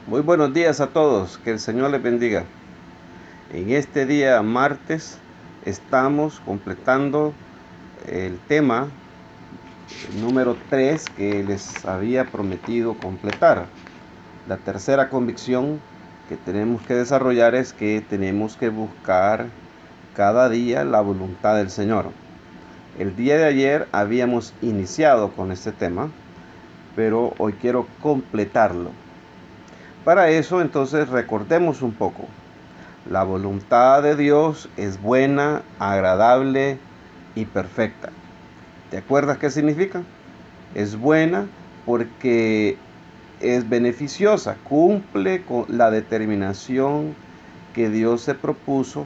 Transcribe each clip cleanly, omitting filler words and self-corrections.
Muy buenos días a todos, que el Señor les bendiga. En este día martes estamos completando el tema número 3 que les había prometido completar. La tercera convicción que tenemos que desarrollar es que tenemos que buscar cada día la voluntad del Señor. El día de ayer habíamos iniciado con este tema, pero hoy quiero completarlo. Para eso entonces recordemos un poco. La voluntad de Dios es buena, agradable y perfecta. ¿Te acuerdas qué significa? Es buena porque es beneficiosa, cumple con la determinación que Dios se propuso,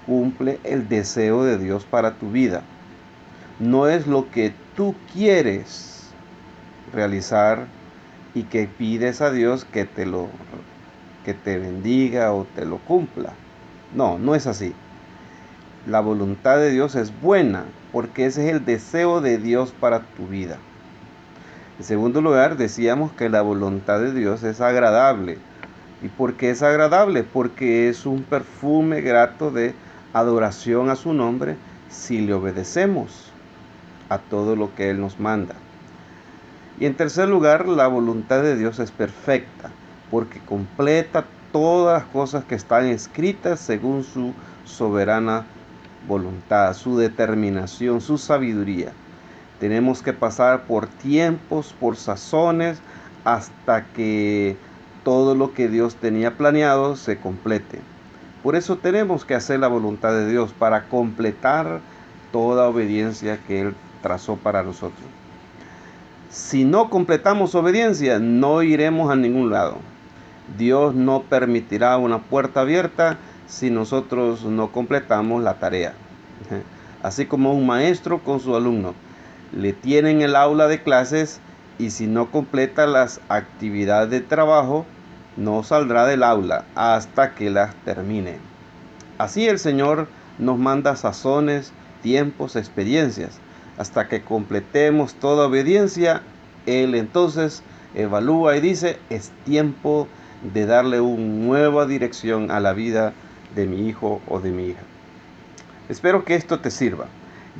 cumple el deseo de Dios para tu vida. No es lo que tú quieres realizar y que pides a Dios que te bendiga o te lo cumpla. No, no es así. La voluntad de Dios es buena porque ese es el deseo de Dios para tu vida. En segundo lugar, decíamos que la voluntad de Dios es agradable. ¿Y por qué es agradable? Porque es un perfume grato de adoración a su nombre si le obedecemos a todo lo que Él nos manda. Y en tercer lugar, la voluntad de Dios es perfecta porque completa todas las cosas que están escritas según su soberana voluntad, su determinación, su sabiduría. Tenemos que pasar por tiempos, por sazones, hasta que todo lo que Dios tenía planeado se complete. Por eso tenemos que hacer la voluntad de Dios para completar toda obediencia que Él trazó para nosotros. Si no completamos obediencia, no iremos a ningún lado. Dios no permitirá una puerta abierta si nosotros no completamos la tarea. Así como un maestro con su alumno. Le tienen el aula de clases y si no completa las actividades de trabajo, no saldrá del aula hasta que las termine. Así el Señor nos manda sazones, tiempos, experiencias. Hasta que completemos toda obediencia, Él entonces evalúa y dice, es tiempo de darle una nueva dirección a la vida de mi hijo o de mi hija. Espero que esto te sirva.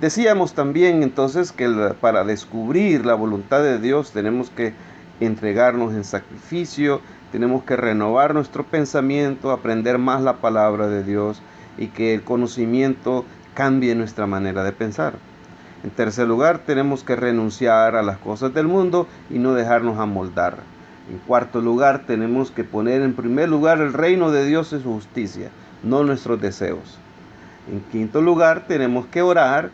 Decíamos también entonces que para descubrir la voluntad de Dios tenemos que entregarnos en sacrificio, tenemos que renovar nuestro pensamiento, aprender más la palabra de Dios y que el conocimiento cambie nuestra manera de pensar. En tercer lugar, tenemos que renunciar a las cosas del mundo y no dejarnos amoldar. En cuarto lugar, tenemos que poner en primer lugar el reino de Dios y su justicia, no nuestros deseos. En quinto lugar, tenemos que orar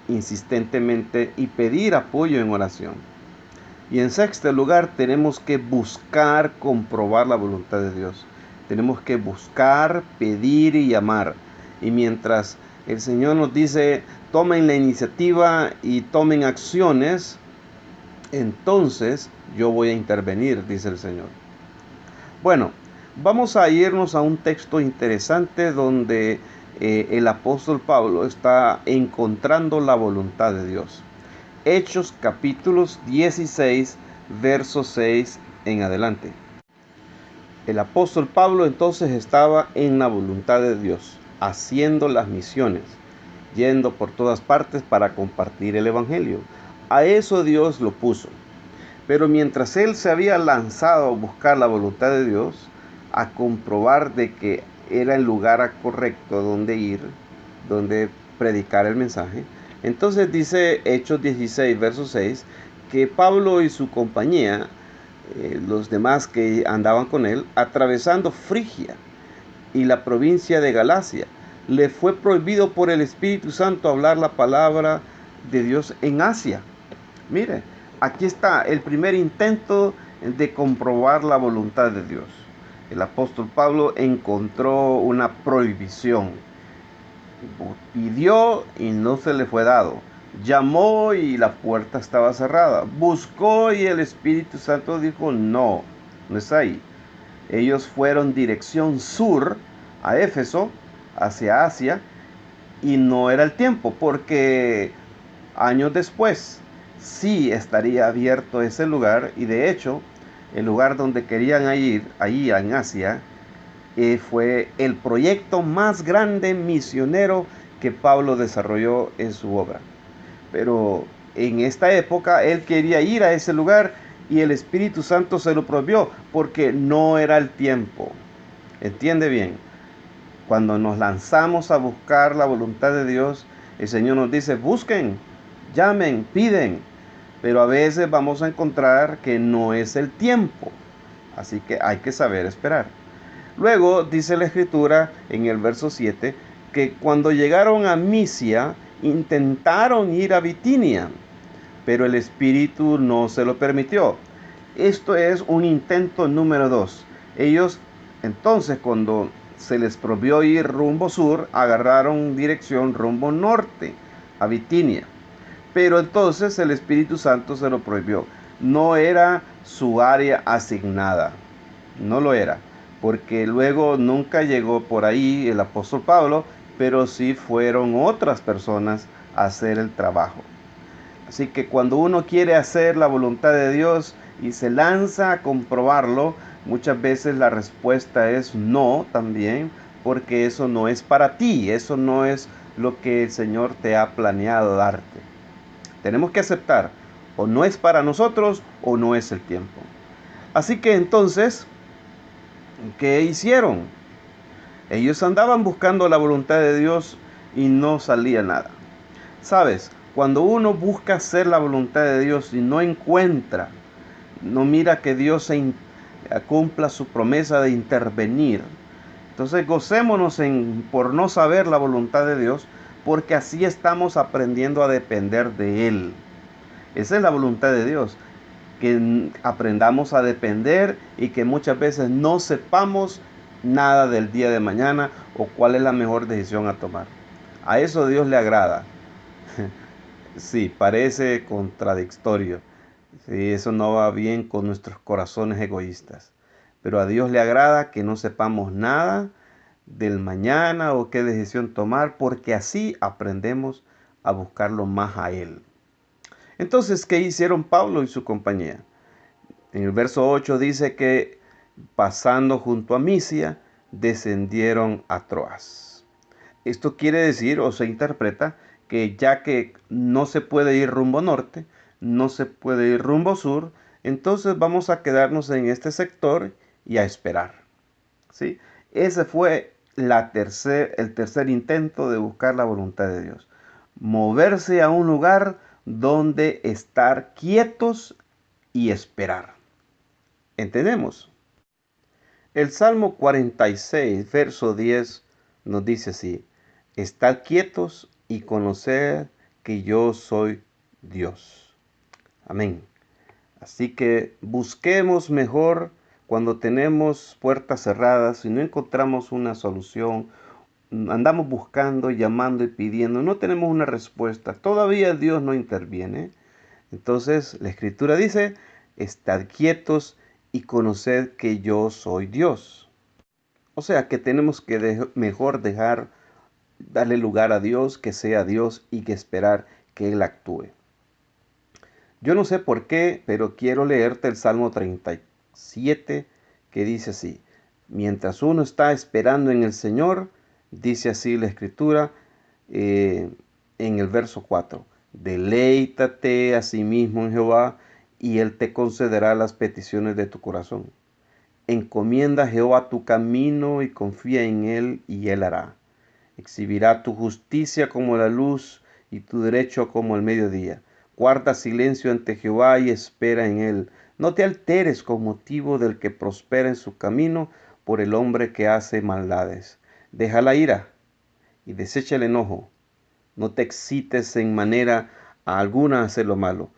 insistentemente y pedir apoyo en oración. Y en sexto lugar, tenemos que buscar comprobar la voluntad de Dios. Tenemos que buscar, pedir y amar. Y mientras el Señor nos dice, tomen la iniciativa y tomen acciones, entonces yo voy a intervenir, dice el Señor. Bueno, vamos a irnos a un texto interesante donde el apóstol Pablo está encontrando la voluntad de Dios. Hechos capítulos 16, verso 6 en adelante. El apóstol Pablo entonces estaba en la voluntad de Dios, haciendo las misiones, yendo por todas partes para compartir el evangelio. A eso Dios lo puso. Pero mientras él se había lanzado a buscar la voluntad de Dios, a comprobar de que era el lugar correcto donde ir, donde predicar el mensaje, entonces dice Hechos 16, verso 6, que Pablo y su compañía, los demás que andaban con él, atravesando Frigia y la provincia de Galacia, le fue prohibido por el Espíritu Santo hablar la palabra de Dios en Asia. Mire, aquí está el primer intento de comprobar la voluntad de Dios. El apóstol Pablo encontró una prohibición. Pidió y no se le fue dado. Llamó y la puerta estaba cerrada. Buscó y el Espíritu Santo dijo, no, no es ahí. Ellos fueron dirección sur a Éfeso, hacia Asia, y no era el tiempo, porque años después sí estaría abierto ese lugar y de hecho el lugar donde querían ir, ahí en Asia, fue el proyecto más grande misionero que Pablo desarrolló en su obra. Pero en esta época él quería ir a ese lugar y el Espíritu Santo se lo prohibió porque no era el tiempo. ¿Entiende bien? Cuando nos lanzamos a buscar la voluntad de Dios, el Señor nos dice, busquen, llamen, piden. Pero a veces vamos a encontrar que no es el tiempo. Así que hay que saber esperar. Luego dice la Escritura en el verso 7 que cuando llegaron a Misia intentaron ir a Bitinia, pero el Espíritu no se lo permitió. Esto es un intento número 2. Ellos entonces cuando se les prohibió ir rumbo sur, agarraron dirección rumbo norte, a Bitinia. Pero entonces el Espíritu Santo se lo prohibió. No era su área asignada. No lo era. Porque luego nunca llegó por ahí el apóstol Pablo, pero sí fueron otras personas a hacer el trabajo. Así que cuando uno quiere hacer la voluntad de Dios y se lanza a comprobarlo, muchas veces la respuesta es no también, porque eso no es para ti, eso no es lo que el Señor te ha planeado darte. Tenemos que aceptar, o no es para nosotros o no es el tiempo. Así que entonces, ¿qué hicieron? Ellos andaban buscando la voluntad de Dios y no salía nada. ¿Sabes? Cuando uno busca hacer la voluntad de Dios y no encuentra, no mira que Dios cumpla su promesa de intervenir, entonces gocémonos por no saber la voluntad de Dios, porque así estamos aprendiendo a depender de Él. Esa es la voluntad de Dios, que aprendamos a depender y que muchas veces no sepamos nada del día de mañana o cuál es la mejor decisión a tomar. A eso Dios le agrada. Sí, parece contradictorio. Sí, eso no va bien con nuestros corazones egoístas. Pero a Dios le agrada que no sepamos nada del mañana o qué decisión tomar, porque así aprendemos a buscarlo más a Él. Entonces, ¿qué hicieron Pablo y su compañía? En el verso 8 dice que pasando junto a Misia, descendieron a Troas. Esto quiere decir o se interpreta que ya que no se puede ir rumbo norte, no se puede ir rumbo sur, entonces vamos a quedarnos en este sector y a esperar. ¿Sí? Ese fue el tercer intento de buscar la voluntad de Dios. Moverse a un lugar donde estar quietos y esperar. ¿Entendemos? El Salmo 46, verso 10 nos dice así: Estad quietos y conoced que yo soy Dios. Amén. Así que busquemos mejor cuando tenemos puertas cerradas y no encontramos una solución. Andamos buscando, llamando y pidiendo. No tenemos una respuesta. Todavía Dios no interviene. Entonces la Escritura dice: Estad quietos y conoced que yo soy Dios. O sea que tenemos que mejor darle lugar a Dios, que sea Dios y que esperar que Él actúe. Yo no sé por qué, pero quiero leerte el Salmo 37 que dice así: Mientras uno está esperando en el Señor, dice así la Escritura en el verso 4: Deleítate a sí mismo en Jehová y Él te concederá las peticiones de tu corazón. Encomienda a Jehová tu camino y confía en Él y Él hará. Exhibirá tu justicia como la luz y tu derecho como el mediodía. Guarda silencio ante Jehová y espera en Él. No te alteres con motivo del que prospera en su camino, por el hombre que hace maldades. Deja la ira y desecha el enojo. No te excites en manera alguna a hacer lo malo,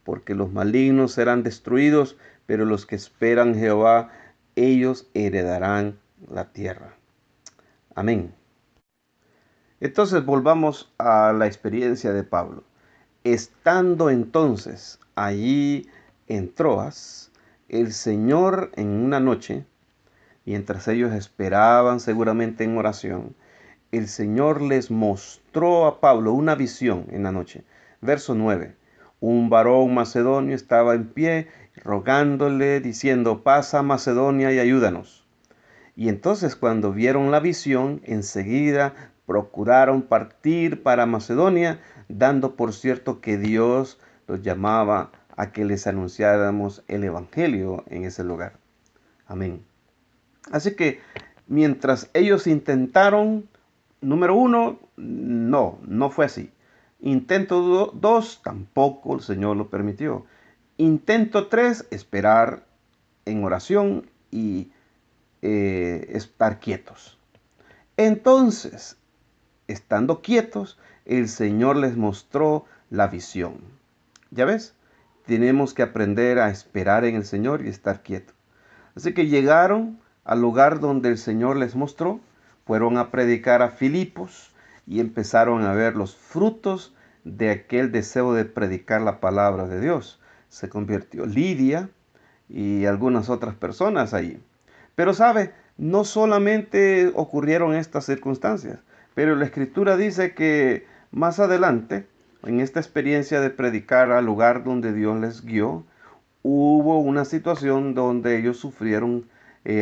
porque los malignos serán destruidos, pero los que esperan Jehová, ellos heredarán la tierra. Amén. Entonces volvamos a la experiencia de Pablo. Estando entonces allí en Troas, el Señor en una noche, mientras ellos esperaban seguramente en oración, el Señor les mostró a Pablo una visión en la noche. Verso 9. un varón macedonio estaba en pie, rogándole, diciendo, pasa a Macedonia y ayúdanos. Y entonces cuando vieron la visión, enseguida procuraron partir para Macedonia, dando por cierto que Dios los llamaba a que les anunciáramos el Evangelio en ese lugar. Amén. Así que mientras ellos intentaron, número 1, no fue así. Intento 2, tampoco el Señor lo permitió. Intento 3, esperar en oración y estar quietos. Entonces, estando quietos, el Señor les mostró la visión. ¿Ya ves? Tenemos que aprender a esperar en el Señor y estar quietos. Así que llegaron al lugar donde el Señor les mostró, fueron a predicar a Filipos y empezaron a ver los frutos de aquel deseo de predicar la palabra de Dios. Se convirtió Lidia y algunas otras personas allí. Pero sabe, no solamente ocurrieron estas circunstancias, pero la Escritura dice que más adelante, en esta experiencia de predicar al lugar donde Dios les guió, hubo una situación donde ellos sufrieron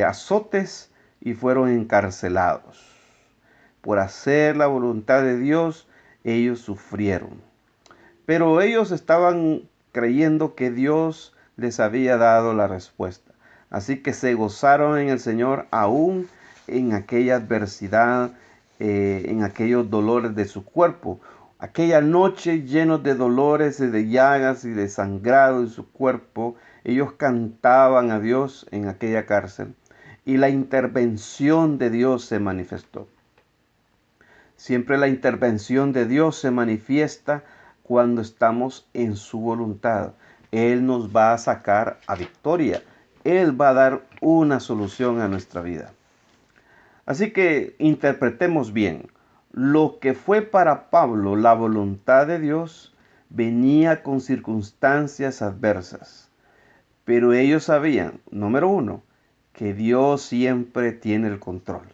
azotes y fueron encarcelados. Por hacer la voluntad de Dios, ellos sufrieron. Pero ellos estaban creyendo que Dios les había dado la respuesta. Así que se gozaron en el Señor aún en aquella adversidad, en aquellos dolores de su cuerpo. Aquella noche llenos de dolores y de llagas y de sangrado en su cuerpo, ellos cantaban a Dios en aquella cárcel y la intervención de Dios se manifestó. Siempre la intervención de Dios se manifiesta cuando estamos en su voluntad. Él nos va a sacar a victoria. Él va a dar una solución a nuestra vida. Así que interpretemos bien. Lo que fue para Pablo la voluntad de Dios venía con circunstancias adversas. Pero ellos sabían, número 1, que Dios siempre tiene el control.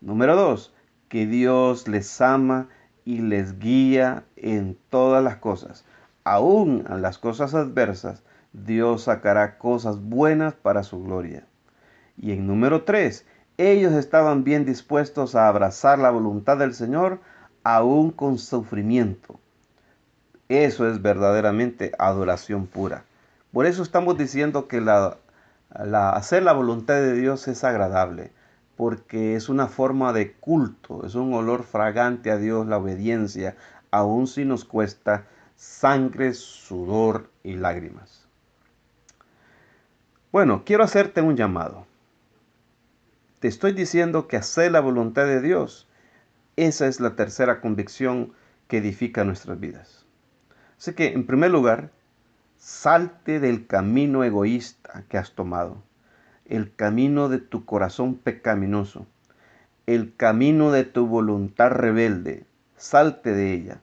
Número 2, que Dios les ama y les guía en todas las cosas. Aún en las cosas adversas, Dios sacará cosas buenas para su gloria. Y en número 3, ellos estaban bien dispuestos a abrazar la voluntad del Señor, aún con sufrimiento. Eso es verdaderamente adoración pura. Por eso estamos diciendo que hacer la voluntad de Dios es agradable, porque es una forma de culto, es un olor fragante a Dios la obediencia, aun si nos cuesta sangre, sudor y lágrimas. Bueno, quiero hacerte un llamado. Te estoy diciendo que hacer la voluntad de Dios, esa es la tercera convicción que edifica nuestras vidas. Así que, en primer lugar, salte del camino egoísta que has tomado, el camino de tu corazón pecaminoso, el camino de tu voluntad rebelde. Salte de ella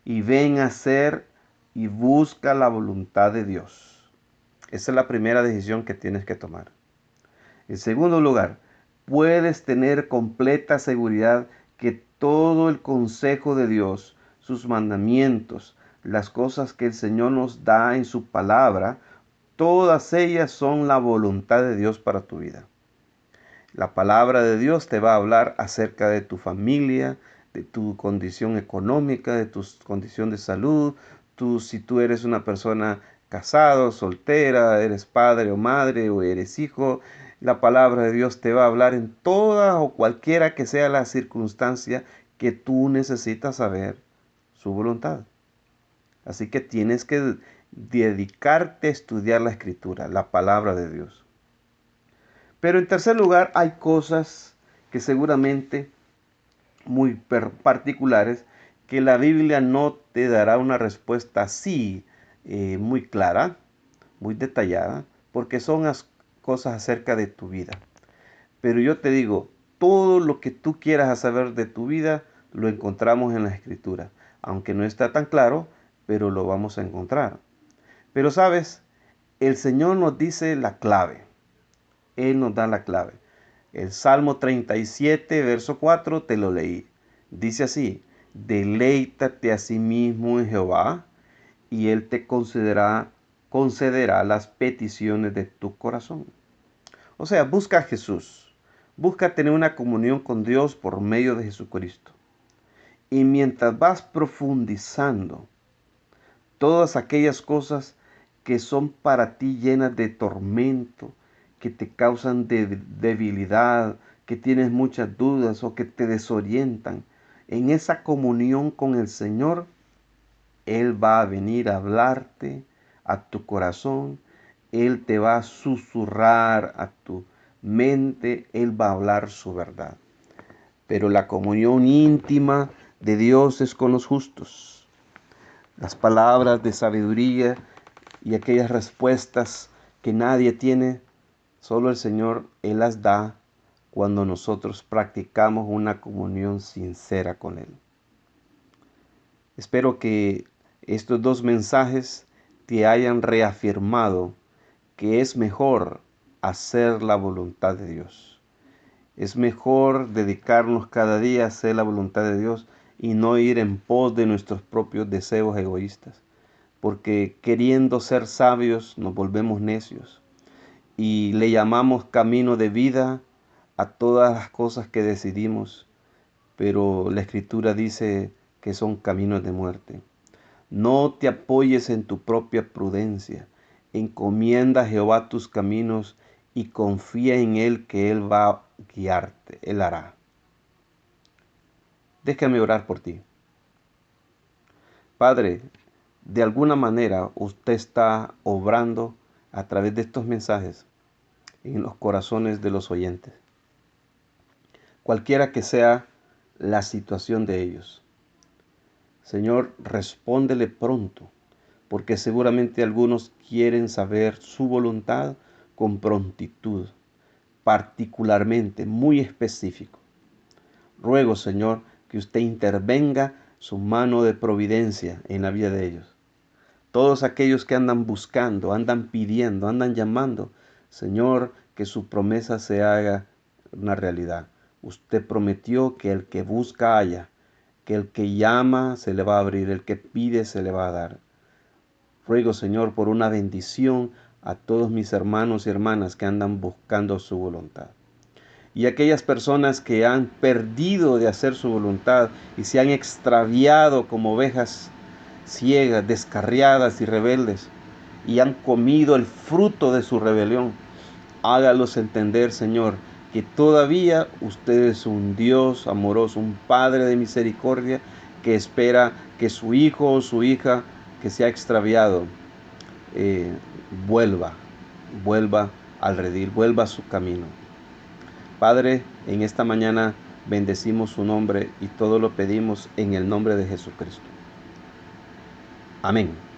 y ven a hacer y busca la voluntad de Dios. Esa es la primera decisión que tienes que tomar. En segundo lugar, puedes tener completa seguridad que todo el consejo de Dios, sus mandamientos, las cosas que el Señor nos da en su palabra, todas ellas son la voluntad de Dios para tu vida. La palabra de Dios te va a hablar acerca de tu familia, de tu condición económica, de tu condición de salud, si tú eres una persona casado, soltera, eres padre o madre o eres hijo. La palabra de Dios te va a hablar en toda o cualquiera que sea la circunstancia que tú necesitas saber su voluntad. Así que tienes que dedicarte a estudiar la Escritura, la palabra de Dios. Pero en tercer lugar, hay cosas que seguramente muy particulares que la Biblia no te dará una respuesta así muy clara, muy detallada, porque son las cosas acerca de tu vida. Pero yo te digo, todo lo que tú quieras saber de tu vida lo encontramos en la Escritura. Aunque no está tan claro, pero lo vamos a encontrar. Pero sabes, el Señor nos dice la clave. Él nos da la clave. El Salmo 37, verso 4, te lo leí. Dice así: deleítate a sí mismo en Jehová, y Él te concederá las peticiones de tu corazón. O sea, busca a Jesús. Busca tener una comunión con Dios por medio de Jesucristo. Y mientras vas profundizando todas aquellas cosas que son para ti llenas de tormento, que te causan debilidad, que tienes muchas dudas o que te desorientan, en esa comunión con el Señor, Él va a venir a hablarte a tu corazón, Él te va a susurrar a tu mente, Él va a hablar su verdad. Pero la comunión íntima de Dios es con los justos. Las palabras de sabiduría y aquellas respuestas que nadie tiene, solo el Señor, Él las da cuando nosotros practicamos una comunión sincera con Él. Espero que estos dos mensajes te hayan reafirmado que es mejor hacer la voluntad de Dios. Es mejor dedicarnos cada día a hacer la voluntad de Dios y no ir en pos de nuestros propios deseos egoístas. Porque queriendo ser sabios nos volvemos necios y le llamamos camino de vida a todas las cosas que decidimos, pero la Escritura dice que son caminos de muerte. No te apoyes en tu propia prudencia, encomienda a Jehová tus caminos y confía en Él que Él va a guiarte, Él hará. Déjame orar por ti. Padre, de alguna manera usted está obrando a través de estos mensajes en los corazones de los oyentes, cualquiera que sea la situación de ellos. Señor, respóndele pronto, porque seguramente algunos quieren saber su voluntad con prontitud, particularmente, muy específico. Ruego, Señor, que usted intervenga su mano de providencia en la vida de ellos. Todos aquellos que andan buscando, andan pidiendo, andan llamando, Señor, que su promesa se haga una realidad. Usted prometió que el que busca halla, que el que llama se le va a abrir, el que pide se le va a dar. Ruego, Señor, por una bendición a todos mis hermanos y hermanas que andan buscando su voluntad. Y aquellas personas que han perdido de hacer su voluntad y se han extraviado como ovejas ciegas, descarriadas y rebeldes, y han comido el fruto de su rebelión. Hágalos entender, Señor, que todavía usted es un Dios amoroso, un Padre de misericordia, que espera que su hijo o su hija que se ha extraviado vuelva al redil, vuelva a su camino. Padre, en esta mañana bendecimos su nombre y todo lo pedimos en el nombre de Jesucristo. Amén.